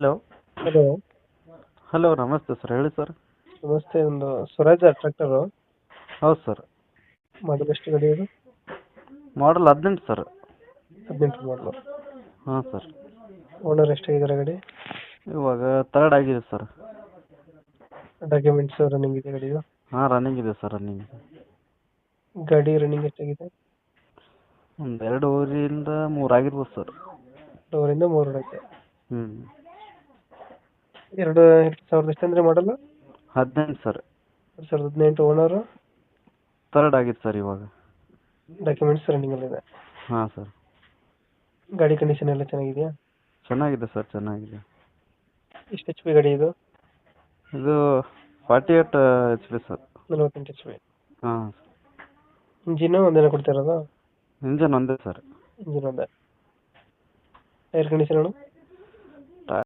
Hello. Hello. Hello, ನಮಸ್ತೆ sir, ಹೇಳಿ sir. ನಮಸ್ತೆ, ಒಂದು ಸ್ವರಾಜ್ ಟ್ರ್ಯಾಕ್ಟರು. ಹೌದು ಸರ್. ಮಾಡಲ್ ಎಷ್ಟು ಗಾಡಿ ಇದು? ಮಾಡಲ್ 18 ಸರ್. 18 ಮಾಡಲು. ಹಾಂ ಸರ್. ಓನರ್ ಎಷ್ಟಾಗಿದ್ದಾರೆ ಗಾಡಿ? ಇವಾಗ ತರ್ಡ್ ಆಗಿದೆ ಸರ್. ಡಾಕ್ಯುಮೆಂಟ್ಸ್ ರನ್ನಿಂಗ್ ಇದೆ ಗಾಡಿದು? ಹಾಂ, ರನ್ನಿಂಗ್ ಇದೆ ಸರ್, ರನ್ನಿಂಗ್ ಇದೆ. ಗಾಡಿ ರನ್ನಿಂಗ್ ಎಷ್ಟಾಗಿದೆ? ಒಂದು 2.5ರಿಂದ 3 ಆಗಿರ್ಬೋದು ಸರ್. 2 3 ಹೊಡೈತೆ. ಹ್ಞೂ. 2000 ಎಷ್ಟು ಅಂದರೆ ಮಾಡಲ್ಲ? 18 ಸರ್. 2018. ಓನರು? ತರ್ಡ್ ಆಗಿದೆ ಸರ್ ಇವಾಗ. ಡಾಕ್ಯುಮೆಂಟ್ಸ್ ರನ್ನಿಂಗಲ್ಲಿದೆ? ಹಾಂ ಸರ್. ಗಾಡಿ ಕಂಡೀಷನ್ ಎಲ್ಲ ಚೆನ್ನಾಗಿದೆಯಾ? ಚೆನ್ನಾಗಿದೆ ಸರ್, ಚೆನ್ನಾಗಿದೆ. ಎಷ್ಟು ಎಚ್ ಪಿ ಗಾಡಿ ಇದು? ಇದು 48 HP ಸರ್. 48 H P. ಹಾಂ. ಇಂಜಿನ್ನು ಒಂದೇನ ಕೊಡ್ತಾ ಇರೋದು? ಇಂಜನ್ ಒಂದೇ ಸರ್. ಇಂಜಿನ್ ಒಂದೇ. ಟೈರ್ ಕಂಡೀಷನ್ ಅಣ್ಣ?